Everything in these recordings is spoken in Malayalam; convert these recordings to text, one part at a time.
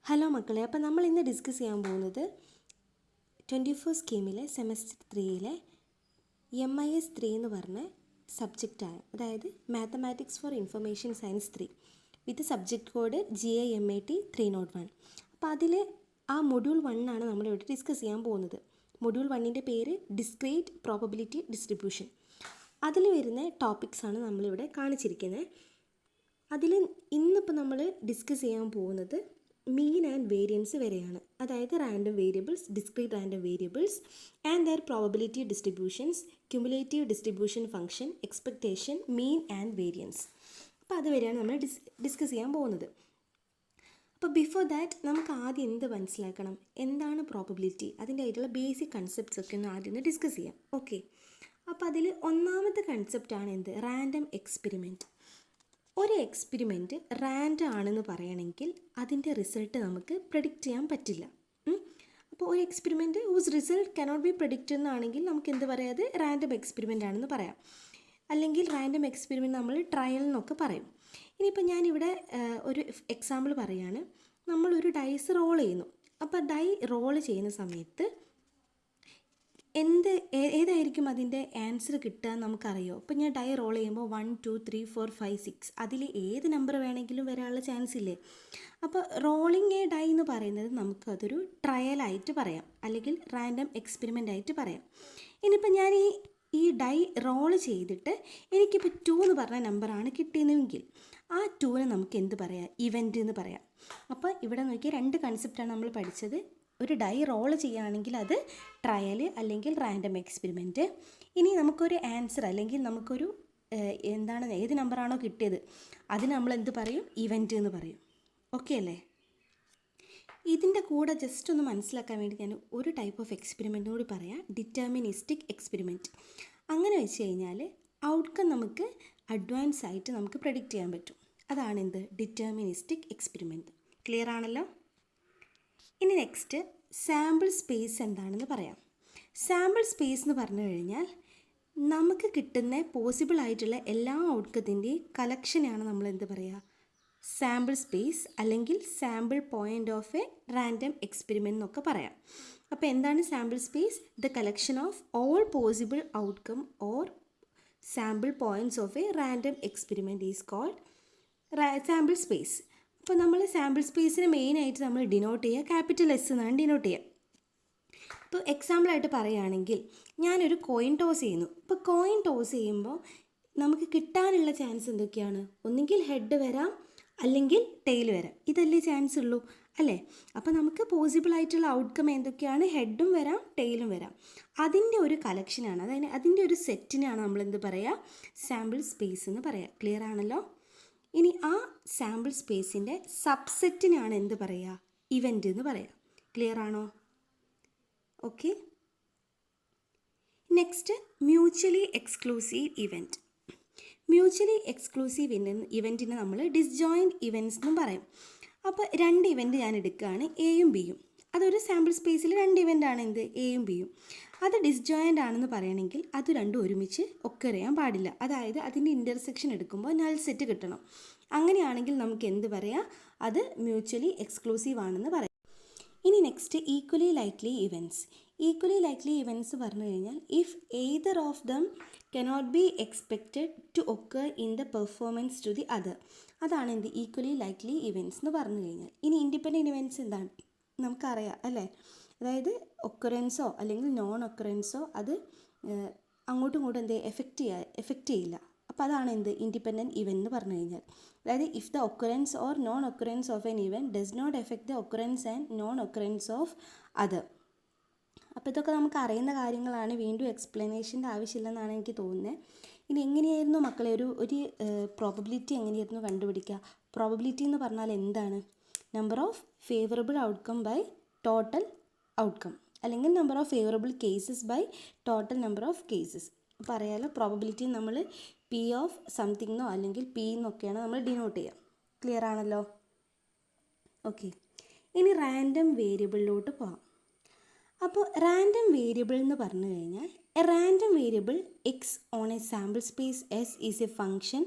ഹലോ മക്കളെ, അപ്പോൾ നമ്മൾ ഇന്ന് ഡിസ്കസ് ചെയ്യാൻ പോകുന്നത് 24 സ്കീമിലെ സെമസ്റ്റർ 3-ലെ MIS 3 എന്ന് പറഞ്ഞ സബ്ജക്റ്റാണ്. അതായത് mathematics for information science 3 with subject code GIMAT 301. അപ്പോൾ അതിൽ ആ മൊഡ്യൂൾ 1 ആണ് നമ്മളിവിടെ ഡിസ്കസ് ചെയ്യാൻ പോകുന്നത്. മൊഡ്യൂൾ 1-ൻ്റെ പേര് ഡിസ്ക്രീറ്റ് പ്രോബബിലിറ്റി ഡിസ്ട്രിബ്യൂഷൻ. അതിൽ വരുന്ന ടോപ്പിക്സാണ് നമ്മളിവിടെ കാണിച്ചിരിക്കുന്നത്. അതിൽ ഇന്നിപ്പോൾ നമ്മൾ ഡിസ്കസ് ചെയ്യാൻ പോകുന്നത് മീൻ ആൻഡ് വേരിയൻസ് വരെയാണ്. അതായത് random variables, discrete random variables and their probability distributions, cumulative distribution function, expectation, mean and variance. അപ്പോൾ അതുവരെയാണ് നമ്മൾ ഡിസ്കസ് ചെയ്യാൻ പോകുന്നത്. അപ്പോൾ ബിഫോർ ദാറ്റ് നമുക്ക് ആദ്യം എന്ത് മനസ്സിലാക്കണം, എന്താണ് പ്രോബബിലിറ്റി, അതിൻ്റെ ആയിട്ടുള്ള ബേസിക് കൺസെപ്റ്റ്സ് ഒക്കെ ഒന്ന് ആദ്യം ഒന്ന് ഡിസ്കസ് ചെയ്യാം. ഓക്കെ, അപ്പോൾ അതിൽ ഒന്നാമത്തെ കൺസെപ്റ്റാണ് എന്ത്, റാൻഡം എക്സ്പെരിമെൻറ്റ്. ഒരു എക്സ്പെരിമെൻറ്റ് റാൻഡം ആണെന്ന് പറയണമെങ്കിൽ അതിൻ്റെ റിസൾട്ട് നമുക്ക് പ്രെഡിക്റ്റ് ചെയ്യാൻ പറ്റില്ല. അപ്പോൾ ഒരു experiment whose result cannot be predict എന്നാണെങ്കിൽ നമുക്ക് എന്ത് പറയാം, അത് റാൻഡം എക്സ്പെരിമെൻ്റ് ആണെന്ന് പറയാം. അല്ലെങ്കിൽ റാൻഡം എക്സ്പെരിമെൻറ്റ് നമ്മൾ ട്രയൽ എന്നൊക്കെ പറയും. ഇനിയിപ്പോൾ ഞാനിവിടെ ഒരു എക്സാമ്പിൾ പറയുകയാണ്. നമ്മളൊരു ഡൈസ് റോൾ ചെയ്യുന്നു. അപ്പോൾ ഡൈ റോൾ ചെയ്യുന്ന സമയത്ത് ഏതായിരിക്കും അതിൻ്റെ ആൻസർ കിട്ടുക നമുക്കറിയോ. അപ്പോൾ ഞാൻ ഡൈ റോൾ ചെയ്യുമ്പോൾ 1 2 3 4 5 6 അതിൽ ഏത് നമ്പർ വേണമെങ്കിലും വരാനുള്ള ചാൻസ് ഇല്ലേ. അപ്പോൾ റോളിങ് എ ഡൈ എന്ന് പറയുന്നത് നമുക്കതൊരു ട്രയലായിട്ട് പറയാം, അല്ലെങ്കിൽ റാൻഡം എക്സ്പെരിമെൻ്റ് ആയിട്ട് പറയാം. ഇനിയിപ്പോൾ ഞാൻ ഈ ഡൈ റോൾ ചെയ്തിട്ട് എനിക്കിപ്പോൾ 2 എന്ന് പറഞ്ഞ നമ്പറാണ് കിട്ടിയതെങ്കിൽ ആ 2-നെ നമുക്ക് എന്ത് പറയാം, ഇവൻ്റ് എന്ന് പറയാം. അപ്പോൾ ഇവിടെ നോക്കിയാൽ രണ്ട് കൺസെപ്റ്റാണ് നമ്മൾ പഠിച്ചത്. ഒരു ഡൈ റോൾ ചെയ്യുകയാണെങ്കിൽ അത് ട്രയൽ അല്ലെങ്കിൽ റാൻഡം എക്സ്പെരിമെൻറ്റ്. ഇനി നമുക്കൊരു ആൻസർ അല്ലെങ്കിൽ നമുക്കൊരു എന്താണ് ഏത് നമ്പറാണോ കിട്ടിയത് അതിന് നമ്മൾ എന്ത് പറയും, ഇവൻ്റ് എന്ന് പറയും. ഓക്കെ അല്ലേ. ഇതിൻ്റെ കൂടെ ജസ്റ്റ് ഒന്ന് മനസ്സിലാക്കാൻ വേണ്ടി ഞാൻ ഒരു ടൈപ്പ് ഓഫ് എക്സ്പെരിമെൻറ്റും കൂടി പറയാം, ഡിറ്റർമിനിസ്റ്റിക് എക്സ്പെരിമെൻറ്റ്. അങ്ങനെ വെച്ച് കഴിഞ്ഞാൽ ഔട്ട്കം നമുക്ക് അഡ്വാൻസ് ആയിട്ട് നമുക്ക് പ്രെഡിക്റ്റ് ചെയ്യാൻ പറ്റും. അതാണ് എന്ത്, ഡിറ്റർമിനിസ്റ്റിക് എക്സ്പെരിമെൻറ്റ്. ക്ലിയർ ആണല്ലോ. ഇനി നെക്സ്റ്റ് സാമ്പിൾ സ്പേസ് എന്താണെന്ന് പറയാം. സാമ്പിൾ സ്പേസ് എന്ന് പറഞ്ഞു കഴിഞ്ഞാൽ നമുക്ക് കിട്ടുന്ന പോസിബിൾ ആയിട്ടുള്ള എല്ലാ ഔട്ട്കത്തിൻ്റെയും കളക്ഷനാണ് നമ്മൾ എന്ത് പറയുക, സാമ്പിൾ സ്പേസ് അല്ലെങ്കിൽ sample point of a random experiment എന്നൊക്കെ പറയാം. അപ്പോൾ എന്താണ് sample space? The collection of all possible outcome or sample points of a random experiment is called sample space. അപ്പോൾ നമ്മൾ സാമ്പിൾ സ്പേസിന് മെയിനായിട്ട് നമ്മൾ ഡിനോട്ട് ചെയ്യുക ക്യാപിറ്റൽ എസ് എന്നാണ് ഡിനോട്ട് ചെയ്യുക. ഇപ്പോൾ എക്സാമ്പിളായിട്ട് പറയുകയാണെങ്കിൽ ഞാനൊരു കോയിൻ ടോസ് ചെയ്യുന്നു. ഇപ്പോൾ കോയിൻ ടോസ് ചെയ്യുമ്പോൾ നമുക്ക് കിട്ടാനുള്ള ചാൻസ് എന്തൊക്കെയാണ്, ഒന്നുകിൽ ഹെഡ് വരാം അല്ലെങ്കിൽ ടെയിൽ വരാം. ഇതല്ലേ ചാൻസ് ഉള്ളൂ അല്ലേ. അപ്പോൾ നമുക്ക് പോസിബിൾ ആയിട്ടുള്ള ഔട്ട്കം എന്തൊക്കെയാണ്, ഹെഡും വരാം ടെയിലും വരാം. അതിൻ്റെ ഒരു കളക്ഷനാണ്, അതായത് അതിൻ്റെ ഒരു സെറ്റിനാണ് നമ്മൾ എന്ത് പറയുക, സാമ്പിൾ സ്പേസ് എന്ന് പറയുക. ക്ലിയർ ആണല്ലോ. ഇനി ആ സാമ്പിൾ സ്പേസിൻ്റെ സബ്സെറ്റിനാണ് എന്ത് പറയുക, ഇവൻ്റ് എന്ന് പറയുക. ക്ലിയർ ആണോ. Okay. Next mutually exclusive event. Mutually exclusive ഇവൻറ്റിനെ നമ്മൾ ഡിസ്ജോയിൻറ്റ് ഇവൻറ്റ്സ് എന്നും പറയും. അപ്പോൾ രണ്ട് ഇവൻറ്റ് ഞാൻ എടുക്കുകയാണ്, എയും ബിയും. അതൊരു സാമ്പിൾ സ്പേസിൽ രണ്ട് ഇവൻ്റാണ് എന്ത്, എയും ബിയും. അത് ഡിസ്ജോയിൻ്റ് ആണെന്ന് പറയണമെങ്കിൽ അത് രണ്ടും ഒരുമിച്ച് ഒക്കർ ചെയ്യാൻ പാടില്ല. അതായത് അതിൻ്റെ ഇൻ്റർസെക്ഷൻ എടുക്കുമ്പോൾ നൾ സെറ്റ് കിട്ടണം. അങ്ങനെയാണെങ്കിൽ നമുക്ക് എന്ത് പറയാം, അത് മ്യൂച്വലി എക്സ്ക്ലൂസീവ് ആണെന്ന് പറയാം. ഇനി next equally likely events. Equally likely events പറഞ്ഞു കഴിഞ്ഞാൽ if either of them cannot be expected to occur in the performance to the other. അതാണ് എന്ത്, ഈക്വലി ലൈക്ലി ഇവൻറ്റ്സ് എന്ന് പറഞ്ഞു കഴിഞ്ഞാൽ. ഇനി ഇൻഡിപെൻഡൻറ്റ് ഇവൻറ്റ്സ് എന്താണ് നമുക്കറിയാം അല്ലേ. അതായത് ഒക്കറൻസോ അല്ലെങ്കിൽ നോൺ ഒക്കറൻസോ അത് അങ്ങോട്ടും ഇങ്ങോട്ടും എന്ത് എഫക്റ്റ് ചെയ്യില്ല. അപ്പോൾ അതാണ് എന്ത്, ഇൻഡിപെൻഡൻറ്റ് ഇവൻറ്റ് എന്ന് പറഞ്ഞു കഴിഞ്ഞാൽ. അതായത് if the occurrence or non occurrence of an event does not effect the occurrence and non occurrence of other. അപ്പോൾ ഇതൊക്കെ നമുക്ക് അറിയുന്ന കാര്യങ്ങളാണ്, വീണ്ടും എക്സ്പ്ലനേഷൻ്റെ ആവശ്യമില്ലെന്നാണ് എനിക്ക് തോന്നുന്നത്. ഇനി എങ്ങനെയായിരുന്നു മക്കളെ ഒരു പ്രോബബിലിറ്റി എങ്ങനെയായിരുന്നു കണ്ടുപിടിക്കുക? പ്രോബബിലിറ്റി എന്ന് പറഞ്ഞാൽ എന്താണ്, number of favourable outcome by total outcome, അല്ലെങ്കിൽ number of favourable cases by total number of cases. അപ്പോൾ അറിയാലോ, പ്രോബബിലിറ്റി നമ്മൾ പി ഓഫ് സംതിങ്ങോ അല്ലെങ്കിൽ പി എന്നൊക്കെയാണ് നമ്മൾ ഡിനോട്ട് ചെയ്യുക. ക്ലിയർ ആണല്ലോ. ഓക്കെ. ഇനി റാൻഡം വേരിയബിളിലോട്ട് പോകാം. അപ്പോൾ റാൻഡം വേരിയബിൾ എന്ന് പറഞ്ഞു കഴിഞ്ഞാൽ A random variable X on A sample space S is A function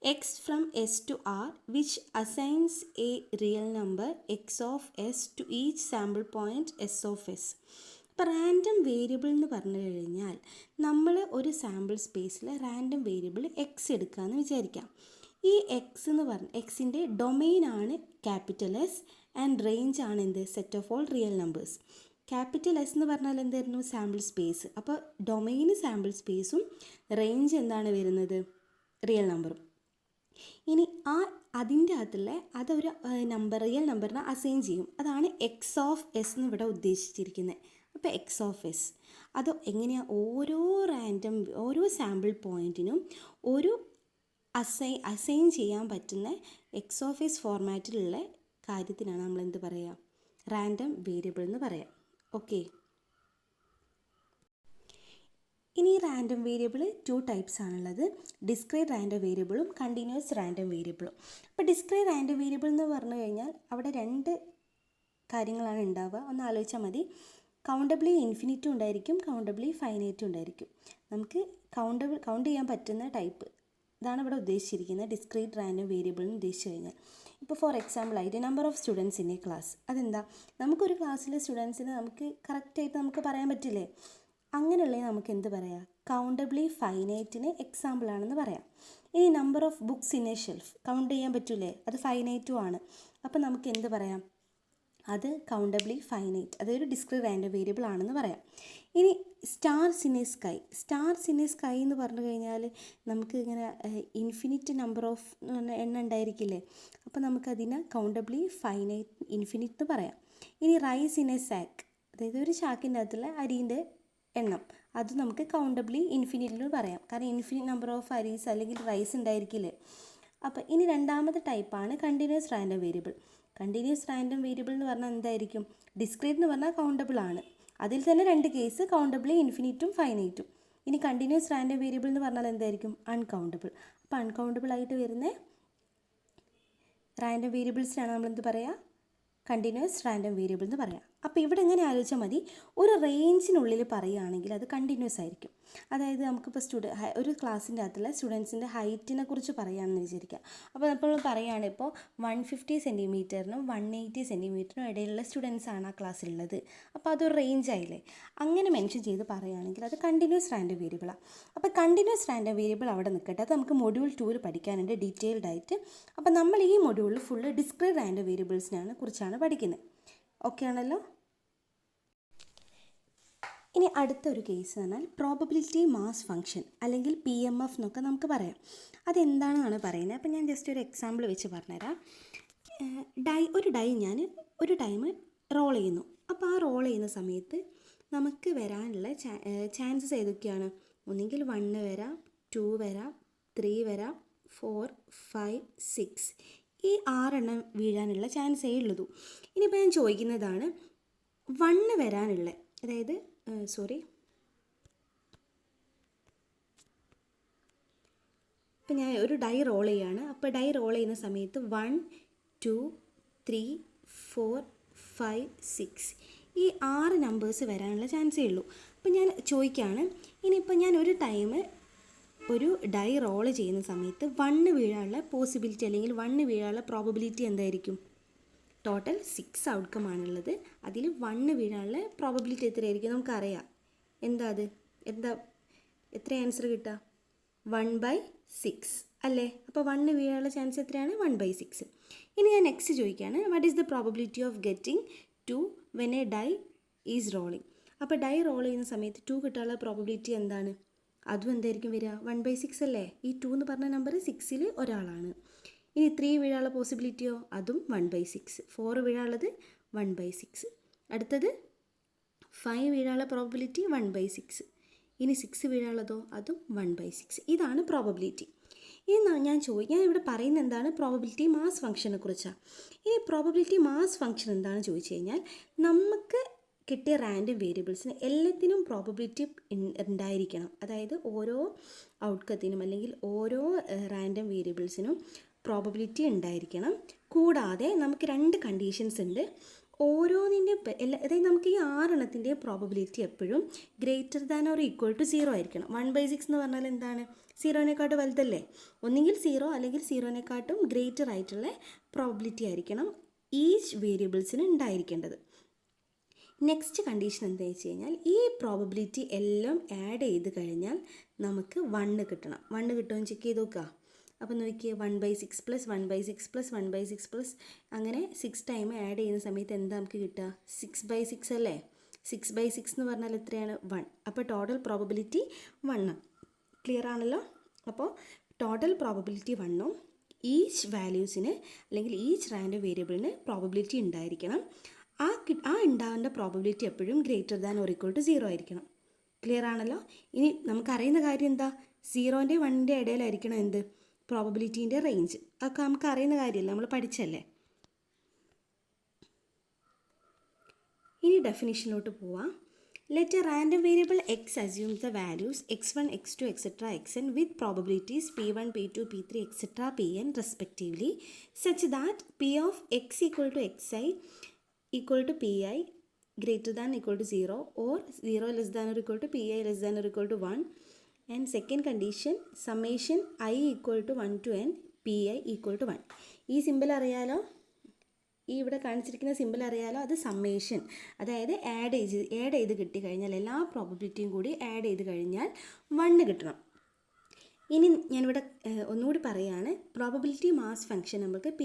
x from s to r which assigns a real number x of s to each sample point s of s. ഇപ്പോൾ റാൻഡം വേരിയബിൾ എന്ന് പറഞ്ഞു കഴിഞ്ഞാൽ നമ്മൾ ഒരു സാമ്പിൾ സ്പേസിൽ റാൻഡം വേരിയബിൾ എക്സ് എടുക്കുകയെന്ന് വിചാരിക്കാം. ഈ എക്സ് എന്ന് പറഞ്ഞ എക്സിൻ്റെ ഡൊമെയിൻ ആണ് ക്യാപിറ്റൽ എസ് ആൻഡ് റേഞ്ച് ആണ് എന്ത് set of all real numbers. Capital S എന്ന് പറഞ്ഞാൽ എന്തായിരുന്നു സാമ്പിൾ സ്പേസ്. അപ്പോൾ ഡൊമെയിന് സാമ്പിൾ സ്പേസും റേഞ്ച് എന്താണ് വരുന്നത് റിയൽ നമ്പറും. ഇനി അതിൻ്റെ അകത്തുള്ള അതൊരു നമ്പർ റിയൽ നമ്പറിനെ അസൈൻ ചെയ്യും. അതാണ് എക്സ് ഓഫ് എസ് എന്ന് ഇവിടെ ഉദ്ദേശിച്ചിരിക്കുന്നത്. അപ്പോൾ എക്സ് ഓഫ് എസ് അത് എങ്ങനെയാണ് ഓരോ സാമ്പിൾ പോയിൻറ്റിനും ഒരു അസൈൻ ചെയ്യാൻ പറ്റുന്ന എക്സ് ഓഫ് എസ് ഫോർമാറ്റിലുള്ള കാര്യത്തിനാണ് നമ്മൾ എന്ത് പറയുക റാൻഡം വേരിയബിൾ എന്ന് പറയാം. ഓക്കെ, ഇനി റാൻഡം വേരിയബിൾ 2 ടൈപ്സ് ആണുള്ളത്. ഡിസ്ക്രീറ്റ് റാൻഡം വേരിയബിളും കണ്ടിന്യൂസ് റാൻഡം വേരിയബിളും. അപ്പോൾ ഡിസ്ക്രീറ്റ് റാൻഡം വേരിയബിൾ എന്ന് പറഞ്ഞു കഴിഞ്ഞാൽ അവിടെ 2 കാര്യങ്ങളാണ് ഉണ്ടാവുക. ഒന്ന് ആലോചിച്ചാൽ മതി. കൗണ്ടബിളി ഇൻഫിനിറ്റും ഉണ്ടായിരിക്കും, കൗണ്ടബിളി ഫൈനൈറ്റും ഉണ്ടായിരിക്കും. നമുക്ക് കൗണ്ട് ചെയ്യാൻ പറ്റുന്ന ടൈപ്പ് ഇതാണ് ഇവിടെ ഉദ്ദേശിച്ചിരിക്കുന്നത് ഡിസ്ക്രീറ്റ് റാൻഡം വേരിയബിൾ എന്ന് ഉദ്ദേശിച്ച് കഴിഞ്ഞാൽ. ഇപ്പോൾ ഫോർ എക്സാമ്പിൾ ആയിട്ട് number of students in A class. അതെന്താ, നമുക്കൊരു ക്ലാസ്സിലെ സ്റ്റുഡൻസിന് നമുക്ക് കറക്റ്റായിട്ട് നമുക്ക് പറയാൻ പറ്റില്ലേ. അങ്ങനെയുള്ളത് നമുക്ക് എന്ത് പറയാം കൗണ്ടബിളി ഫൈനൈറ്റിന് എക്സാമ്പിളാണെന്ന് പറയാം. ഇനി number of books in A shelf count ചെയ്യാൻ പറ്റൂലേ, അത് ഫൈനൈറ്റും ആണ്. അപ്പോൾ നമുക്ക് എന്ത് പറയാം അത് കൗണ്ടബിളി ഫൈനൈറ്റ്, അതൊരു ഡിസ്ക്രീറ്റ് റാൻഡം വേരിയബിൾ ആണെന്ന് പറയാം. ഇനി സ്റ്റാർസ് ഇൻ എ സ്കൈ എന്ന് പറഞ്ഞു കഴിഞ്ഞാൽ നമുക്ക് ഇങ്ങനെ ഇൻഫിനിറ്റ് നമ്പർ ഓഫ് എണ്ണം ഉണ്ടായിരിക്കില്ലേ. അപ്പോൾ നമുക്കതിനെ കൗണ്ടബിളി ഫൈനൈറ്റ് ഇൻഫിനിറ്റ് എന്ന് പറയാം. ഇനി റൈസ് ഇൻ എ സാക്ക്, അതായത് ഒരു ചാക്കിൻ്റെ അകത്തുള്ള അരിൻ്റെ എണ്ണം, അത് നമുക്ക് കൗണ്ടബിളി ഇൻഫിനിറ്റിൽ പറയാം. കാരണം ഇൻഫിനിറ്റ് നമ്പർ ഓഫ് അരീസ് അല്ലെങ്കിൽ റൈസ് ഉണ്ടായിരിക്കില്ലേ. അപ്പോൾ ഇനി രണ്ടാമത്തെ ടൈപ്പാണ് continuous random variable. Continuous random variable എന്ന് പറഞ്ഞാൽ എന്തായിരിക്കും, ഡിസ്ക്രീറ്റ് എന്ന് പറഞ്ഞാൽ കൗണ്ടബിൾ ആണ്. അതിൽ തന്നെ 2 കേസ് കൗണ്ടബിളി ഇൻഫിനിറ്റും ഫൈനൈറ്റും. ഇനി കണ്ടിന്യൂസ് റാൻഡം വേരിയബിൾ എന്ന് പറഞ്ഞാൽ എന്തായിരിക്കും അൺകൗണ്ടബിൾ. അപ്പോൾ അൺകൗണ്ടബിൾ ആയിട്ട് വരുന്ന റാൻഡം വേരിയബിൾസിനാണ് നമ്മളെന്ത് പറയുക കണ്ടിന്യൂസ് റാൻഡം വേരിയബിൾ എന്ന് പറയാം. അപ്പോൾ ഇവിടെ എങ്ങനെ ആലോചിച്ചാൽ മതി, ഒരു റേഞ്ചിനുള്ളിൽ പറയുകയാണെങ്കിൽ അത് കണ്ടിന്യൂസ് ആയിരിക്കും. അതായത് നമുക്കിപ്പോൾ ഒരു ക്ലാസ്സിൻ്റെ അകത്തുള്ള സ്റ്റുഡൻസിൻ്റെ ഹൈറ്റിനെ കുറിച്ച് പറയുകയാണെന്ന് വിചാരിക്കുക. അപ്പോൾ നമ്മൾ പറയുകയാണ് ഇപ്പോൾ 150 സെൻറ്റിമീറ്ററിനും 180 സെൻറ്റിമീറ്ററിനും ഇടയിലുള്ള സ്റ്റുഡൻസാണ് ആ ക്ലാസ്സിലുള്ളത്. അപ്പോൾ അതൊരു റേഞ്ച് ആയില്ലേ. അങ്ങനെ മെൻഷൻ ചെയ്ത് പറയുകയാണെങ്കിൽ അത് കണ്ടിന്യൂസ് റാൻഡം വേരിയബിളാണ്. അപ്പോൾ കണ്ടിന്യൂസ് റാൻഡം വേരിയബിൾ അവിടെ നിൽക്കട്ടെ, അത് നമുക്ക് മൊഡ്യൂൾ 2 പഠിക്കാനുണ്ട് ഡീറ്റെയിൽഡ് ആയിട്ട്. അപ്പോൾ നമ്മൾ ഈ മൊഡ്യൂളിൽ ഫുള്ള് ഡിസ്ക്രീറ്റ് റാൻഡം വേരിയബിൾസിനെ കുറിച്ചാണ് പഠിക്കുന്നത്. ഓക്കെ ആണല്ലോ. ഇനി അടുത്തൊരു കേസ് പറഞ്ഞാൽ പ്രോബബിലിറ്റി മാസ് ഫംഗ്ഷൻ അല്ലെങ്കിൽ PMF എന്നൊക്കെ നമുക്ക് പറയാം. അതെന്താണെന്നാണ് പറയുന്നത്. അപ്പോൾ ഞാൻ ജസ്റ്റ് ഒരു എക്സാമ്പിൾ വെച്ച് പറഞ്ഞുതരാം. ഒരു ടൈം റോൾ ചെയ്യുന്നു. അപ്പോൾ ആ റോൾ ചെയ്യുന്ന സമയത്ത് നമുക്ക് വരാനുള്ള ചാൻസസ് ഏതൊക്കെയാണ്, ഒന്നെങ്കിൽ 1 വരാം, 2 വരാം, 3 വരാം, 4, 5, 6 ഈ 6 എണ്ണം വീഴാനുള്ള ചാൻസേ ഉള്ളൂ. ഇനിയിപ്പോൾ ഞാൻ ചോദിക്കുന്നതാണ് 1 വരാനുള്ള, അതായത് ഇപ്പം ഞാൻ ഒരു ഡൈ റോൾ ചെയ്യാണ്. അപ്പോൾ ഡൈ റോൾ ചെയ്യുന്ന സമയത്ത് 1, 2, 3, 4, 5, 6 ഈ 6 നമ്പേഴ്സ് വരാനുള്ള ചാൻസേ ഉള്ളൂ. അപ്പോൾ ഞാൻ ചോദിക്കുകയാണ്, ഇനിയിപ്പോൾ ഞാൻ ഒരു ടൈം ഒരു ഡൈ റോൾ ചെയ്യുന്ന സമയത്ത് 1 വീഴാനുള്ള പോസിബിലിറ്റി അല്ലെങ്കിൽ 1 വീഴാനുള്ള പ്രോബബിലിറ്റി എന്തായിരിക്കും, ടോട്ടൽ 6 ഔട്ട്കം ആണുള്ളത്. അതിൽ 1 വീഴാനുള്ള പ്രോബബിലിറ്റി എത്രയായിരിക്കും നമുക്കറിയാം. എത്ര ആൻസർ കിട്ടുക 1/6 അല്ലേ. അപ്പോൾ 1 വീഴാനുള്ള ചാൻസ് എത്രയാണ് 1/6. ഇനി ഞാൻ നെക്സ്റ്റ് ചോദിക്കുകയാണ്, what is the probability of getting 2 when a die is rolling. അപ്പോൾ ഡൈ റോൾ ചെയ്യുന്ന സമയത്ത് 2 കിട്ടാനുള്ള പ്രോബബിലിറ്റി എന്താണ്, അതും എന്തായിരിക്കും വരിക 1/6 അല്ലേ. ഈ 2 എന്ന് പറഞ്ഞ നമ്പർ 6ൽ ഒരാളാണ്. ഇനി 3 വീഴാനുള്ള പോസിബിലിറ്റിയോ, അതും 1/6. 4 വീഴാനുള്ളത് 1/6. അടുത്തത് 5 വീഴാനുള്ള പ്രോബബിലിറ്റി 1/6. ഇനി 6 വീഴാനുള്ളതോ, അതും 1/6. ഇതാണ് പ്രോബബിലിറ്റി. ഇനി ഞാൻ ഇവിടെ പറയുന്നത് എന്താണ്, പ്രോബബിലിറ്റി മാസ് ഫംഗ്ഷനെ കുറിച്ചാണ്. ഈ പ്രോബബിലിറ്റി മാസ് ഫംഗ്ഷൻ എന്താണെന്ന് ചോദിച്ചു കഴിഞ്ഞാൽ നമുക്ക് കിട്ടിയ റാൻഡം വേരിയബിൾസിന് എല്ലാത്തിനും പ്രോബബിലിറ്റി ഉണ്ടായിരിക്കണം. അതായത് ഓരോ ഔട്ട്കത്തിനും അല്ലെങ്കിൽ ഓരോ റാൻഡം വേരിയബിൾസിനും പ്രോബബിലിറ്റി ഉണ്ടായിരിക്കണം. കൂടാതെ നമുക്ക് 2 കണ്ടീഷൻസ് ഉണ്ട്. ഓരോന്നിൻ്റെ അതായത് നമുക്ക് ഈ 6 പ്രോബബിലിറ്റി എപ്പോഴും greater than or equal to 0 ആയിരിക്കണം. 1/6 എന്ന് പറഞ്ഞാൽ എന്താണ്? 0-നേക്കാട്ടും വലുതല്ലേ? ഒന്നുകിൽ 0 അല്ലെങ്കിൽ 0-നേക്കാട്ടും ഗ്രേറ്റർ ആയിട്ടുള്ള പ്രോബബിലിറ്റി ആയിരിക്കണം ഈച്ച് വേരിയബിൾസിന് ഉണ്ടായിരിക്കേണ്ടത്. നെക്സ്റ്റ് കണ്ടീഷൻ എന്താ വെച്ച് കഴിഞ്ഞാൽ ഈ പ്രോബബിലിറ്റി എല്ലാം ആഡ് ചെയ്ത് കഴിഞ്ഞാൽ നമുക്ക് 1 കിട്ടണം. 1 കിട്ടുമെന്ന് ചെക്ക് ചെയ്ത് നോക്കുക. അപ്പോൾ നോക്കിയേ 1/6 പ്ലസ് 1/6 പ്ലസ് 1/6 പ്ലസ് അങ്ങനെ 6 ടൈം ആഡ് ചെയ്യുന്ന സമയത്ത് എന്താ നമുക്ക് കിട്ടുക? 6/6 അല്ലേ? 6/6 എന്ന് പറഞ്ഞാൽ എത്രയാണ്? 1. അപ്പോൾ ടോട്ടൽ പ്രോബബിലിറ്റി 1. ക്ലിയർ ആണല്ലോ? അപ്പോൾ ടോട്ടൽ പ്രോബബിലിറ്റി 1ഉം ഈച്ച് വാല്യൂസിന് അല്ലെങ്കിൽ ഈച്ച് റാൻഡം വേരിയബിളിന് പ്രോബബിലിറ്റി ഉണ്ടായിരിക്കണം. ആ ഉണ്ടാവേണ്ട പ്രോബബിലിറ്റി എപ്പോഴും greater than or equal to 0 ആയിരിക്കണം. ക്ലിയർ ആണല്ലോ? ഇനി നമുക്കറിയുന്ന കാര്യം എന്താ? 0-ൻ്റെ 1-ൻ്റെ ഇടയിലായിരിക്കണം എന്ത്? പ്രോബബിലിറ്റീൻ്റെ റേഞ്ച്. അതൊക്കെ നമുക്ക് അറിയുന്ന കാര്യമല്ല, നമ്മൾ പഠിച്ചല്ലേ. ഇനി ഡെഫിനിഷനിലോട്ട് പോവാം. Let A random variable X assumes the values x1, x2, etc. xn with probabilities p1, p2, p3, etc. pn respectively such that p of x equal to xi equal to pi greater than equal to 0 or 0 less than or equal to pi less than or equal to 1. And second condition, summation I equal to 1 to n pi equal to 1. ഈ സിമ്പിൾ അറിയാലോ? ഈ ഇവിടെ കാണിച്ചിരിക്കുന്ന സിമ്പിൾ അറിയാലോ? അത് സമ്മേഷൻ, അതായത് ആഡ് ചെയ്ത് കിട്ടിക്കഴിഞ്ഞാൽ എല്ലാ പ്രോബബിലിറ്റിയും കൂടി ആഡ് ചെയ്ത് കഴിഞ്ഞാൽ 1 കിട്ടണം. ഇനി ഞാനിവിടെ ഒന്നുകൂടി പറയുകയാണ്. പ്രോബബിലിറ്റി മാസ് ഫംഗ്ഷൻ നമുക്ക് P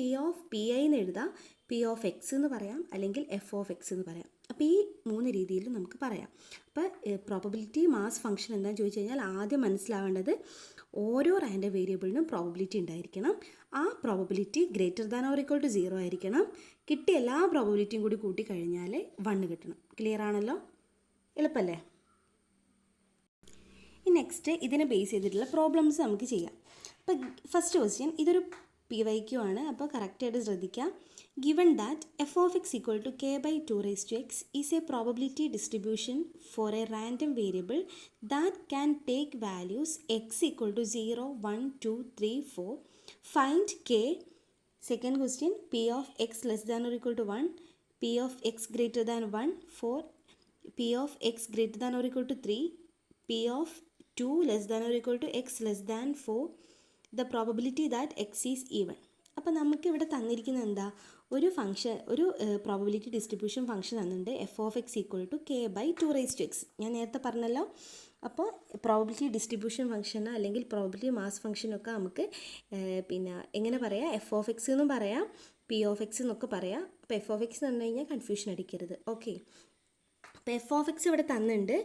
എന്ന് എഴുതാം, P of x എന്ന് പറയാം, അല്ലെങ്കിൽ f of x എന്ന് പറയാം. അപ്പോൾ ഈ 3 രീതിയിലും നമുക്ക് പറയാം. അപ്പോൾ പ്രോബബിലിറ്റി മാസ് ഫംഗ്ഷൻ എന്താണെന്ന് ചോദിച്ചു കഴിഞ്ഞാൽ ആദ്യം മനസ്സിലാവേണ്ടത് ഓരോ റാൻഡം വേരിയബിളിനും പ്രോബബിലിറ്റി ഉണ്ടായിരിക്കണം. ആ probability greater than or equal to 0 ആയിരിക്കണം. കിട്ടിയ എല്ലാ പ്രോബബിലിറ്റിയും കൂടി കൂട്ടിക്കഴിഞ്ഞാൽ 1 കിട്ടണം. ക്ലിയർ ആണല്ലോ? എളുപ്പമല്ലേ? നെക്സ്റ്റ് ഇതിനെ ബേസ് ചെയ്തിട്ടുള്ള പ്രോബ്ലംസ് നമുക്ക് ചെയ്യാം. അപ്പോൾ ഫസ്റ്റ് ക്വസ്റ്റ്യൻ ഇതൊരു PYQ ആണ്. അപ്പോൾ കറക്റ്റായിട്ട് ശ്രദ്ധിക്കാം. Given that f of x equal to k/2 raised to x is a probability distribution for a random variable that can take values x equal to 0, 1, 2, 3, 4. Find k. Second question, p of x less than or equal to 1, p of x greater than 1, 4, p of x greater than or equal to 3, p of 2 less than or equal to x less than 4, the probability that x is even. അപ്പോൾ നമുക്ക് ഇവിടെ തന്നിരിക്കുന്നത് എന്താ? ഒരു ഫംഗ്ഷൻ, ഒരു പ്രോബബിലിറ്റി ഡിസ്ട്രിബ്യൂഷൻ ഫംഗ്ഷൻ തന്നിട്ടുണ്ട്. f of x equal to k/2 raised to x. ഞാൻ നേരത്തെ പറഞ്ഞല്ലോ. അപ്പോൾ പ്രോബബിലിറ്റി ഡിസ്ട്രിബ്യൂഷൻ ഫംഗ്ഷന് അല്ലെങ്കിൽ പ്രോബബിലിറ്റി മാസ് ഫംഗ്ഷനൊക്കെ നമുക്ക് പിന്നെ എങ്ങനെ പറയാം? f of x എന്നും പറയാം, p of x എന്നൊക്കെ പറയാം. അപ്പോൾ f of x എന്ന് പറഞ്ഞു കഴിഞ്ഞാൽ കൺഫ്യൂഷൻ അടിക്കരുത്. ഓക്കെ. അപ്പോൾ f of x ഇവിടെ തന്നിട്ടുണ്ട്,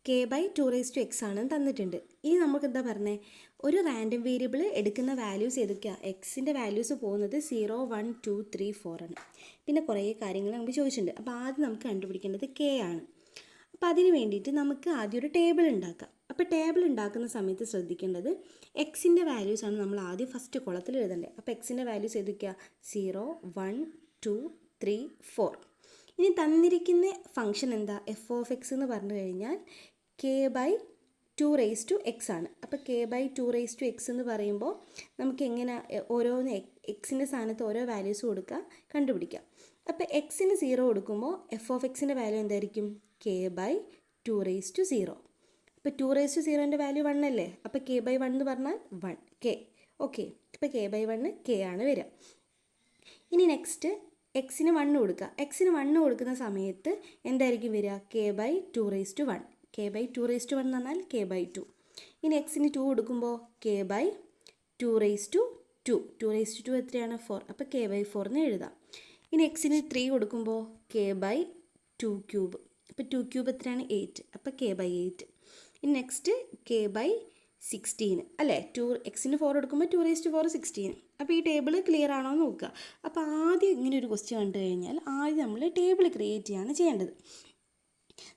k/2 raised to x ആണെന്ന് തന്നിട്ടുണ്ട്. ഇനി നമുക്ക് എന്താ പറഞ്ഞത്? ഒരു റാൻഡം വേരിയബിൾ എടുക്കുന്ന വാല്യൂസ് ഏതൊക്കെയാണ്? എക്സിൻ്റെ വാല്യൂസ് പോകുന്നത് 0, 1, 2, 3, 4 ആണ്. പിന്നെ കുറേ കാര്യങ്ങൾ നമുക്ക് ചോദിച്ചിട്ടുണ്ട്. അപ്പോൾ ആദ്യം നമുക്ക് കണ്ടുപിടിക്കേണ്ടത് k ആണ്. അപ്പോൾ അതിന് വേണ്ടിയിട്ട് നമുക്ക് ആദ്യം ഒരു ടേബിൾ ഉണ്ടാക്കാം. അപ്പോൾ ടേബിൾ ഉണ്ടാക്കുന്ന സമയത്ത് ശ്രദ്ധിക്കേണ്ടത് എക്സിൻ്റെ വാല്യൂസാണ് നമ്മൾ ആദ്യം ഫസ്റ്റ് കോളത്തിൽ എഴുതേണ്ടത്. അപ്പോൾ എക്സിൻ്റെ വാല്യൂസ് ഏതൊക്കെയാണ്? 0, 1, 2, 3, 4. ഇനി തന്നിരിക്കുന്ന ഫംഗ്ഷൻ എന്താ? f of x എന്ന് പറഞ്ഞു കഴിഞ്ഞാൽ k/2 raised to x ആണ്. അപ്പോൾ k/2 raised to x എന്ന് പറയുമ്പോൾ നമുക്ക് എങ്ങനെ ഓരോന്ന് എക്സിൻ്റെ സ്ഥാനത്ത് ഓരോ വാല്യൂസ് കൊടുക്കുക, കണ്ടുപിടിക്കാം. അപ്പോൾ എക്സിന് 0 കൊടുക്കുമ്പോൾ f of xൻ്റെ വാല്യൂ എന്തായിരിക്കും? k/2 raised to 0. അപ്പോൾ 2 raised to 0ൻ്റെ വാല്യൂ 1 അല്ലേ? അപ്പോൾ k/1 എന്ന് പറഞ്ഞാൽ 1 k. ഓക്കെ. അപ്പോൾ k/1 k ആണ് വരിക. ഇനി നെക്സ്റ്റ് എക്സിന് 1 കൊടുക്കുക. എക്സിന് 1 കൊടുക്കുന്ന സമയത്ത് എന്തായിരിക്കും വരിക? k/2 raised to 1. k/2 raised to 1 എന്ന് പറഞ്ഞാൽ k/2. ഇനി എക്സിന് 2 കൊടുക്കുമ്പോൾ k/2 raised to 2. 2 raised to 2 എത്രയാണ്? 4. അപ്പോൾ k/4 എന്ന് എഴുതാം. ഇനി എക്സിന് 3 കൊടുക്കുമ്പോൾ k/2 ക്യൂബ്. അപ്പോൾ 2 ക്യൂബ് എത്രയാണ്? 8. അപ്പോൾ k/8. ഇനി നെക്സ്റ്റ് k/16 അല്ലേ? എക്സിന് 4 കൊടുക്കുമ്പോൾ 2 raised to 4 16. അപ്പോൾ ഈ ടേബിൾ ക്ലിയർ ആണോ എന്ന് നോക്കുക. അപ്പോൾ ആദ്യം ഇങ്ങനെ ഒരു ക്വസ്റ്റ്യൻ കണ്ടു കഴിഞ്ഞാൽ ആദ്യം നമ്മൾ ടേബിൾ ക്രിയേറ്റ് ചെയ്യാണ് ചെയ്യേണ്ടത്.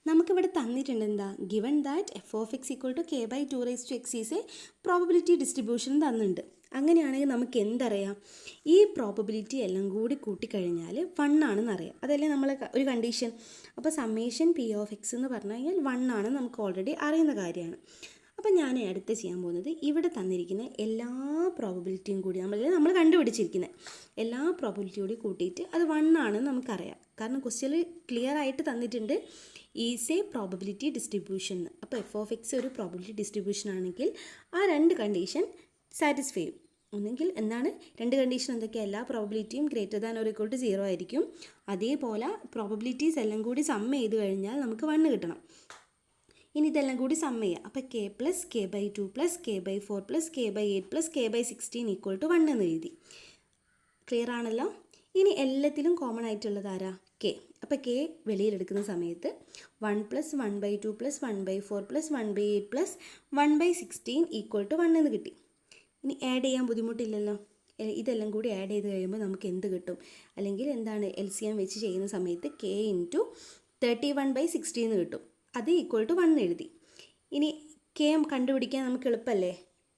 നമുക്കിവിടെ തന്നിട്ടുണ്ട് എന്താ? Given that f of x equal to k/2 raised to x is a probability distribution തന്നിട്ടുണ്ട്. അങ്ങനെയാണെങ്കിൽ നമുക്ക് എന്തറിയാം? ഈ പ്രോബബിലിറ്റി എല്ലാം കൂടി കൂട്ടിക്കഴിഞ്ഞാൽ 1 ആണെന്ന് അറിയാം. അതല്ലേ നമ്മൾ ഒരു കണ്ടീഷൻ. അപ്പോൾ സമ്മേഷൻ p of x എന്ന് പറഞ്ഞു കഴിഞ്ഞാൽ 1 ആണ് നമുക്ക് ഓൾറെഡി അറിയുന്ന കാര്യമാണ്. അപ്പം ഞാൻ അടുത്ത് ചെയ്യാൻ പോകുന്നത് ഇവിടെ തന്നിരിക്കുന്ന എല്ലാ പ്രോബബിലിറ്റിയും കൂടി നമ്മൾ കണ്ടുപിടിച്ചിരിക്കുന്നത് എല്ലാ പ്രോബബിലിറ്റിയും കൂടി കൂട്ടിയിട്ട് അത് 1 ആണെന്ന് നമുക്കറിയാം. കാരണം ക്വസ്റ്റ്യനിൽ ക്ലിയർ ആയിട്ട് തന്നിട്ടുണ്ട് ഈസ് എ പ്രോബബിലിറ്റി ഡിസ്ട്രിബ്യൂഷൻ എന്ന്. അപ്പോൾ എഫ് ഓഫ് എക്സ് ഒരു പ്രോബബിലിറ്റി ഡിസ്ട്രിബ്യൂഷൻ ആണെങ്കിൽ ആ 2 കണ്ടീഷൻ സാറ്റിസ്ഫൈ ചെയ്യും. ഒന്നെങ്കിൽ എന്താണ് 2 കണ്ടീഷൻ എന്തൊക്കെയാണ്? എല്ലാ പ്രോബബിലിറ്റിയും greater than or equal to 0 ആയിരിക്കും. അതേപോലെ പ്രോബബിലിറ്റീസ് എല്ലാം കൂടി സം ചെയ്ത് കഴിഞ്ഞാൽ നമുക്ക് 1 കിട്ടണം. ഇനി ഇതെല്ലാം കൂടി സം ചെയ്യുക. അപ്പോൾ K plus K by 2 plus K by 4 plus K by 8 plus K by 16 equal to 1 എന്ന് എഴുതി. ക്ലിയർ ആണല്ലോ? ഇനി എല്ലാത്തിലും കോമൺ ആയിട്ടുള്ളത് ആരാ? കെ. അപ്പോൾ കെ വെളിയിലെടുക്കുന്ന സമയത്ത് 1 plus 1 by 2 plus 1 by 4 plus 1 by 8 plus 1 by 16 equal to 1 എന്ന് കിട്ടി. ഇനി ആഡ് ചെയ്യാൻ ബുദ്ധിമുട്ടില്ലല്ലോ. ഇതെല്ലാം കൂടി ആഡ് ചെയ്ത് കഴിയുമ്പോൾ നമുക്ക് എന്ത് കിട്ടും? അല്ലെങ്കിൽ എന്താണ് LCM വെച്ച് ചെയ്യുന്ന സമയത്ത് കെ ഇൻറ്റു 31/16 എന്ന് കിട്ടും. അത് ഈക്വൽ ടു 1 എഴുതി. ഇനി കെ കണ്ടുപിടിക്കാൻ നമുക്ക് എളുപ്പമല്ലേ?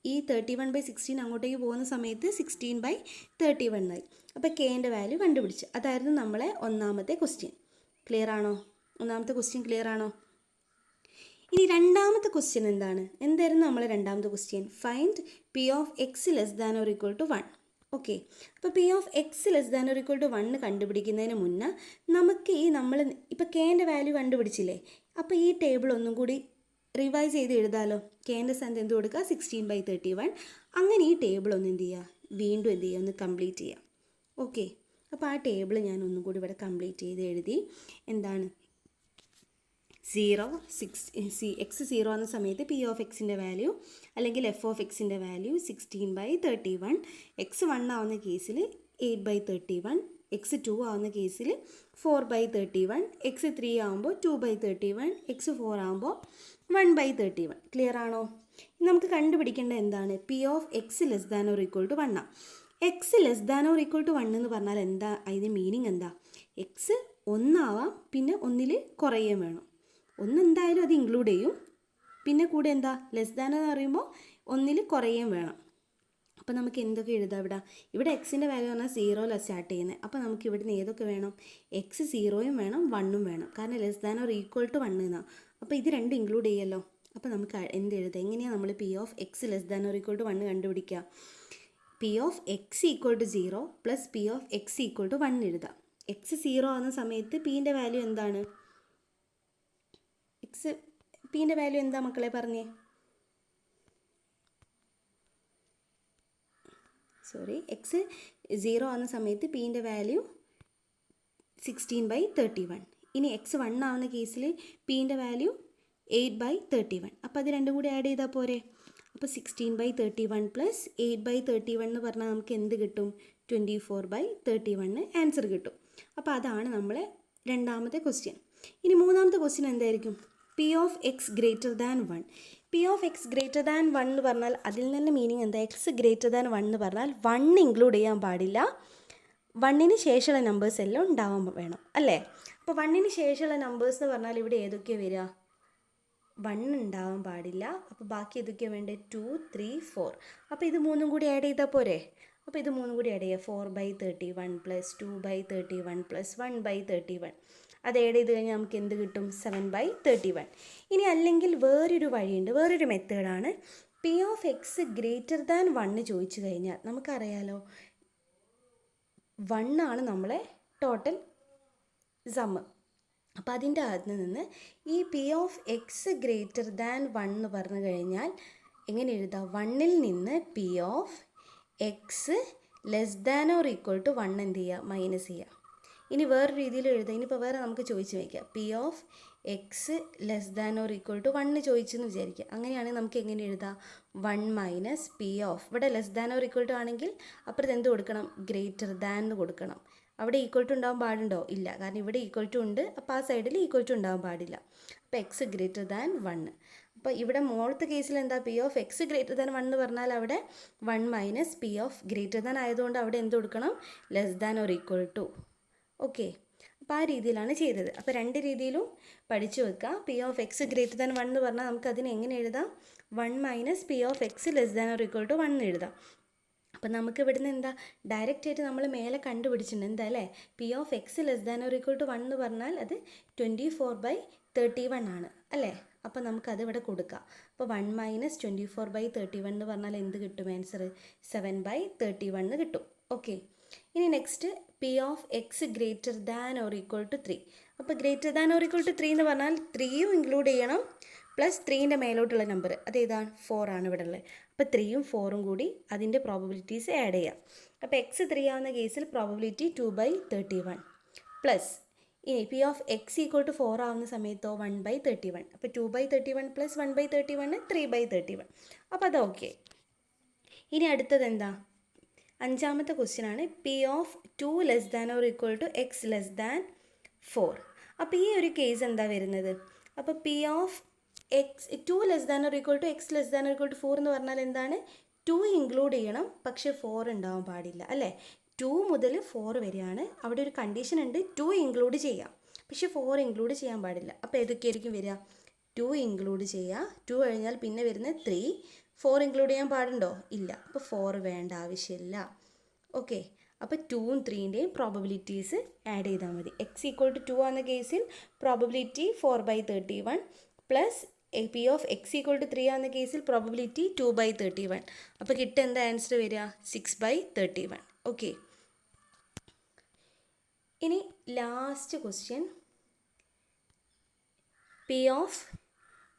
ഈ 31/16 അങ്ങോട്ടേക്ക് പോകുന്ന സമയത്ത് 16/31 ആയി. അപ്പോൾ കെൻ്റെ വാല്യൂ കണ്ടുപിടിച്ച്. അതായിരുന്നു നമ്മളെ ഒന്നാമത്തെ ക്വസ്റ്റ്യൻ. ക്ലിയർ ആണോ? ഒന്നാമത്തെ ക്വസ്റ്റ്യൻ ക്ലിയർ ആണോ? ഇനി രണ്ടാമത്തെ ക്വസ്റ്റ്യൻ എന്താണ്? എന്തായിരുന്നു നമ്മളെ രണ്ടാമത്തെ question? Find P of X less than or equal to 1. Okay, അപ്പോൾ P of X less than or equal to 1 കണ്ടുപിടിക്കുന്നതിന് മുന്നേ നമുക്ക് നമ്മൾ ഇപ്പോൾ കെൻ്റെ വാല്യൂ കണ്ടുപിടിച്ചില്ലേ? അപ്പോൾ ഈ ടേബിൾ ഒന്നും കൂടി റിവൈസ് ചെയ്ത് എഴുതാമല്ലോ. കെൻ്റെ സ്ഥാനത്ത് എന്ത് കൊടുക്കുക? 16/31. അങ്ങനെ ഈ ടേബിൾ ഒന്ന് എന്ത് ചെയ്യുക? വീണ്ടും എന്ത് ചെയ്യുക? ഒന്ന് കംപ്ലീറ്റ് ചെയ്യുക. ഓക്കെ, അപ്പോൾ ആ ടേബിൾ ഞാൻ ഒന്നും കൂടി ഇവിടെ കംപ്ലീറ്റ് ചെയ്ത് എഴുതി. എന്താണ്? 0 6 എക്സ് 0 എന്ന സമയത്ത് പി ഓഫ് എക്സിൻ്റെ വാല്യൂ അല്ലെങ്കിൽ എഫ് ഓഫ് എക്സിൻ്റെ വാല്യൂ 16/31. എക്സ് 1 ആവുന്ന കേസിൽ 8/31. എക്സ് 2 ആവുന്ന കേസിൽ 4/31. എക്സ് 3 ആകുമ്പോൾ 2/31. എക്സ് 4 ആകുമ്പോൾ 1/31. ക്ലിയർ ആണോ? നമുക്ക് കണ്ടുപിടിക്കേണ്ടത് എന്താണ്? P of X less than or equal to 1 ആണ്. X less than or equal to 1 എന്ന് പറഞ്ഞാൽ എന്താ? അതിൻ്റെ മീനിങ് എന്താ? എക്സ് 1 ആവാം, പിന്നെ 1 കുറയുകയും വേണം. 1 എന്തായാലും അത് ഇൻക്ലൂഡ് ചെയ്യും. പിന്നെ കൂടെ എന്താ? ലെസ് ദാൻ എന്ന് പറയുമ്പോൾ 1 കുറയുകയും വേണം. അപ്പോൾ നമുക്ക് എന്തൊക്കെ എഴുതാം ഇവിടെ? ഇവിടെ എക്സിൻ്റെ വാല്യൂ പറഞ്ഞാൽ 0 സ്റ്റാർട്ട് ചെയ്യുന്നത്. അപ്പോൾ നമുക്ക് ഇവിടുന്ന് ഏതൊക്കെ വേണം? എക്സ് 0 വേണം, 1 വേണം. കാരണം less than or equal to 1 എന്നാണ്. അപ്പോൾ ഇത് രണ്ടും ഇൻക്ലൂഡ് ചെയ്യല്ലോ. അപ്പോൾ നമുക്ക് എന്ത് എഴുതാം? എങ്ങനെയാണ് നമ്മൾ P of X less than or equal to 1 കണ്ടുപിടിക്കുക? P of X equal to 0 plus P of X equal to 1 എഴുതാം. എക്സ് 0 ആവുന്ന സമയത്ത് പിൻ്റെ വാല്യൂ എന്താണ്? എക്സ് പിൻ്റെ വാല്യൂ എന്താ മക്കളെ പറഞ്ഞേ? എക്സ് 0 ആവുന്ന സമയത്ത് പിൻ്റെ വാല്യൂ 16/31. ഇനി എക്സ് 1 ആവുന്ന കേസിൽ പിൻ്റെ വാല്യൂ 8/31. അപ്പോൾ അത് രണ്ടും കൂടി ആഡ് ചെയ്താൽ പോരെ? അപ്പോൾ 16/31 പ്ലസ് 8/31 എന്ന് പറഞ്ഞാൽ നമുക്ക് എന്ത് കിട്ടും? 24/31 ആൻസർ കിട്ടും. അപ്പോൾ അതാണ് നമ്മളെ രണ്ടാമത്തെ ക്വസ്റ്റ്യൻ. ഇനി മൂന്നാമത്തെ ക്വസ്റ്റ്യൻ എന്തായിരിക്കും? P of X greater than 1. P of X greater than 1 എന്ന് പറഞ്ഞാൽ അതിൽ തന്നെ മീനിങ് എന്താ? എക്സ് ഗ്രേറ്റർ ദാൻ 1 എന്ന് പറഞ്ഞാൽ 1 ഇൻക്ലൂഡ് ചെയ്യാൻ പാടില്ല. 1ന് ശേഷമുള്ള നമ്പേഴ്സ് എല്ലാം ഉണ്ടാവാൻ വേണം, അല്ലേ? അപ്പോൾ 1ന് ശേഷമുള്ള നമ്പേഴ്സ് എന്ന് പറഞ്ഞാൽ ഇവിടെ ഏതൊക്കെയാണ് വരിക? 1 ഉണ്ടാവാൻ പാടില്ല. അപ്പോൾ ബാക്കി ഏതൊക്കെയാണ് വേണ്ടത്? 2 3 4. അപ്പോൾ ഇത് മൂന്നും കൂടി ആഡ് ചെയ്താൽ പോരെ? അപ്പോൾ ഇത് മൂന്നും കൂടി ആഡ് ചെയ്യുക. 4/31 പ്ലസ് 2/31 പ്ലസ് 1/31. അത് ആഡ് ചെയ്ത് കഴിഞ്ഞാൽ നമുക്ക് എന്ത് കിട്ടും? 7/31. ഇനി അല്ലെങ്കിൽ വേറൊരു വഴിയുണ്ട്, വേറൊരു മെത്തേഡാണ്. P of X greater than 1 ചോദിച്ചു കഴിഞ്ഞാൽ നമുക്കറിയാലോ 1 ആണ് നമ്മളെ ടോട്ടൽ സമ്മ്. അപ്പോൾ അതിൻ്റെ അകത്ത് നിന്ന് ഈ P of X greater than 1 എന്ന് പറഞ്ഞു കഴിഞ്ഞാൽ എങ്ങനെ എഴുതാം? 1ൽ നിന്ന് P of X less than or equal to 1 എന്ത് ചെയ്യുക? മൈനസ് ചെയ്യുക. ഇനി വേറെ രീതിയിൽ എഴുതാം. ഇനിയിപ്പോൾ വേറെ നമുക്ക് ചോദിച്ച് വയ്ക്കാം. P of X less than or equal to 1 ചോദിച്ചെന്ന് വിചാരിക്കുക. അങ്ങനെയാണെങ്കിൽ നമുക്ക് എങ്ങനെ എഴുതാം? 1 മൈനസ് പി ഓഫ്, ഇവിടെ less than or equal to ആണെങ്കിൽ അപ്പുറത്ത് എന്ത് കൊടുക്കണം? ഗ്രേറ്റർ ദാൻ എന്ന് കൊടുക്കണം. അവിടെ ഈക്വൽ ടു ഉണ്ടാവാൻ പാടുണ്ടോ? ഇല്ല, കാരണം ഇവിടെ ഈക്വൽ ടു ഉണ്ട്. അപ്പോൾ ആ സൈഡിൽ ഈക്വൽ ടു ഉണ്ടാവാൻ പാടില്ല. അപ്പോൾ എക്സ് ഗ്രേറ്റർ ദാൻ 1. അപ്പോൾ ഇവിടെ മോളത്തെ കേസിൽ എന്താ? P of X greater than 1 എന്ന് പറഞ്ഞാൽ അവിടെ 1 minus P of greater than ആയതുകൊണ്ട് അവിടെ എന്ത് കൊടുക്കണം? Less than or equal to. Okay, അപ്പോൾ ആ രീതിയിലാണ് ചെയ്തത്. അപ്പോൾ രണ്ട് രീതിയിലും പഠിച്ചു വെക്കുക. P of X greater than 1 എന്ന് പറഞ്ഞാൽ നമുക്ക് അതിന് എങ്ങനെ എഴുതാം? 1 minus P of X less than or equal to 1 എഴുതാം. അപ്പം നമുക്ക് ഇവിടുന്ന് എന്താ ഡയറക്റ്റ് ആയിട്ട് നമ്മൾ മേലെ കണ്ടുപിടിച്ചിട്ടുണ്ട്. എന്താ അല്ലേ? P of X less than or equal to 1 എന്ന് പറഞ്ഞാൽ അത് 24/31 ആണ്, അല്ലേ? അപ്പോൾ നമുക്കത് ഇവിടെ കൊടുക്കാം. അപ്പോൾ 1 - 24/31 എന്ന് പറഞ്ഞാൽ എന്ത് കിട്ടും ആൻസർ? 7/31 കിട്ടും. ഓക്കെ, ഇനി next P of X greater than or equal to 3. അപ്പോൾ greater than or equal to 3 എന്ന് പറഞ്ഞാൽ 3യും ഇൻക്ലൂഡ് ചെയ്യണം, പ്ലസ് 3ൻ്റെ മേലോട്ടുള്ള നമ്പർ അതേതാണ്? 4 ആണ് ഇവിടെ ഉള്ളത്. അപ്പോൾ 3യും 4ഉം കൂടി അതിൻ്റെ പ്രോബബിലിറ്റീസ് ആഡ് ചെയ്യാം. അപ്പോൾ എക്സ് 3 ആവുന്ന കേസിൽ പ്രോബബിലിറ്റി 2/31 പ്ലസ് ഇനി P of X equal to 4 ആവുന്ന സമയത്തോ 1/31. അപ്പോൾ 2/31 പ്ലസ് 1/31 3/31. അപ്പോൾ അത് ഓക്കെ. ഇനി അടുത്തത് എന്താ? അഞ്ചാമത്തെ ക്വസ്റ്റ്യൻ ആണ് P of 2 less than or equal to X less than 4. അപ്പോൾ ഈ ഒരു കേസ് എന്താ വരുന്നത്? അപ്പോൾ P of X 2 less than or equal to X less than or equal to 4 എന്ന് പറഞ്ഞാൽ എന്താണ്? 2 ഇൻക്ലൂഡ് ചെയ്യണം, പക്ഷേ 4 ഉണ്ടാവാൻ പാടില്ല അല്ലേ? 2 മുതൽ 4 വരെയാണ്. അവിടെ ഒരു കണ്ടീഷൻ ഉണ്ട്, 2 ഇൻക്ലൂഡ് ചെയ്യാം, പക്ഷേ 4 ഇൻക്ലൂഡ് ചെയ്യാൻ പാടില്ല. അപ്പോൾ ഏതൊക്കെയായിരിക്കും വരിക? 2 ഇൻക്ലൂഡ് ചെയ്യുക, 2 കഴിഞ്ഞാൽ പിന്നെ വരുന്നത് 3. 4 ഇൻക്ലൂഡ് ചെയ്യാൻ പാടുണ്ടോ? ഇല്ല. അപ്പോൾ 4 വേണ്ട, ആവശ്യമില്ല. ഓക്കെ, അപ്പോൾ 2ഉം 3ൻ്റെയും പ്രോബബിലിറ്റീസ് ആഡ് ചെയ്താൽ മതി. എക്സ് ഈക്വൽ ടു 2 ആവുന്ന കേസിൽ probability 4/31 plus P of X equal to 3 ആവുന്ന കേസിൽ പ്രോബബിലിറ്റി 2/31. അപ്പോൾ കിട്ടുക എന്താ ആൻസർ വരിക? 6/31. ഓക്കെ, ഇനി last question P of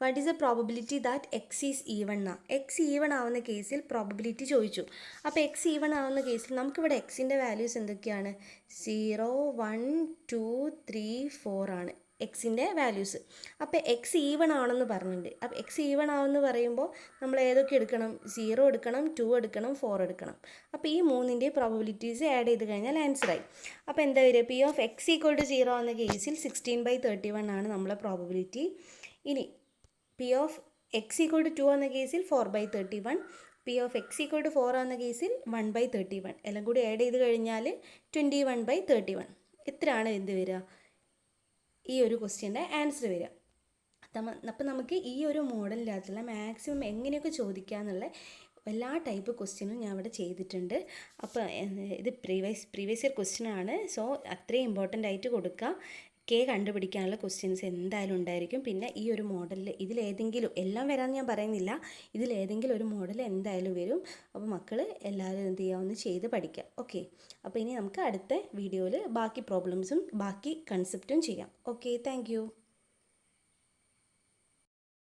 what is the probability that X is even ആ. എക്സ് ഈവൺ ആവുന്ന കേസിൽ പ്രോബബിലിറ്റി ചോദിച്ചു. അപ്പോൾ എക്സ് ഈവൺ ആവുന്ന കേസിൽ നമുക്കിവിടെ എക്സിൻ്റെ വാല്യൂസ് എന്തൊക്കെയാണ്? 0, 1, 2, 3, 4 ആണ് എക്സിൻ്റെ വാല്യൂസ്. അപ്പോൾ എക്സ് ഈവൺ ആണെന്ന് പറഞ്ഞിട്ടുണ്ട്. അപ്പോൾ എക്സ് ഈവൺ ആവെന്ന് പറയുമ്പോൾ നമ്മൾ ഏതൊക്കെ എടുക്കണം? 0 എടുക്കണം, 2 എടുക്കണം, 4 എടുക്കണം. അപ്പോൾ ഈ മൂന്നിൻ്റെ പ്രോബബിലിറ്റീസ് ആഡ് ചെയ്ത് കഴിഞ്ഞാൽ ആൻസറായി. അപ്പോൾ എന്താ വരിക? P of X equal to 0 എന്ന കേസിൽ 16/31 ആണ് നമ്മളെ പ്രോബബിലിറ്റി. ഇനി P of X equal to 2 എന്ന കേസിൽ 4/31, P of X equal to 4 എന്ന കേസിൽ 1/31. എല്ലാം കൂടി ആഡ് ചെയ്ത് കഴിഞ്ഞാൽ 21/31. എത്രയാണ് എന്ത് വരിക? ഈ ഒരു ക്വസ്റ്റ്യൻ്റെ ആൻസർ വരിക. അപ്പോൾ നമുക്ക് ഈ ഒരു മോഡലിനകത്തുള്ള മാക്സിമം എങ്ങനെയൊക്കെ ചോദിക്കാമെന്നുള്ള എല്ലാ ടൈപ്പ് ക്വസ്റ്റ്യനും ഞാൻ ഇവിടെ ചെയ്തിട്ടുണ്ട്. അപ്പോൾ ഇത് പ്രീവിയസ് ഇയർ ക്വസ്റ്റ്യനാണ്, സോ അത്രയും ഇമ്പോർട്ടൻ്റ് ആയിട്ട് കൊടുക്കുക. കണ്ടുപിടിക്കാനുള്ള ക്വസ്റ്റ്യൻസ് എന്തായാലും ഉണ്ടായിരിക്കും. പിന്നെ ഈ ഒരു മോഡലിൽ ഇതിലേതെങ്കിലും, എല്ലാം വരാമെന്ന് ഞാൻ പറയുന്നില്ല, ഇതിലേതെങ്കിലും ഒരു മോഡൽ എന്തായാലും വരും. അപ്പോൾ മക്കൾ എല്ലാവരും എന്ത് ചെയ്യുക? ഒന്ന് ചെയ്ത് പഠിക്കുക. ഓക്കെ, അപ്പോൾ ഇനി നമുക്ക് അടുത്ത വീഡിയോയിൽ ബാക്കി പ്രോബ്ലംസും ബാക്കി കൺസെപ്റ്റും ചെയ്യാം. Okay, thank you.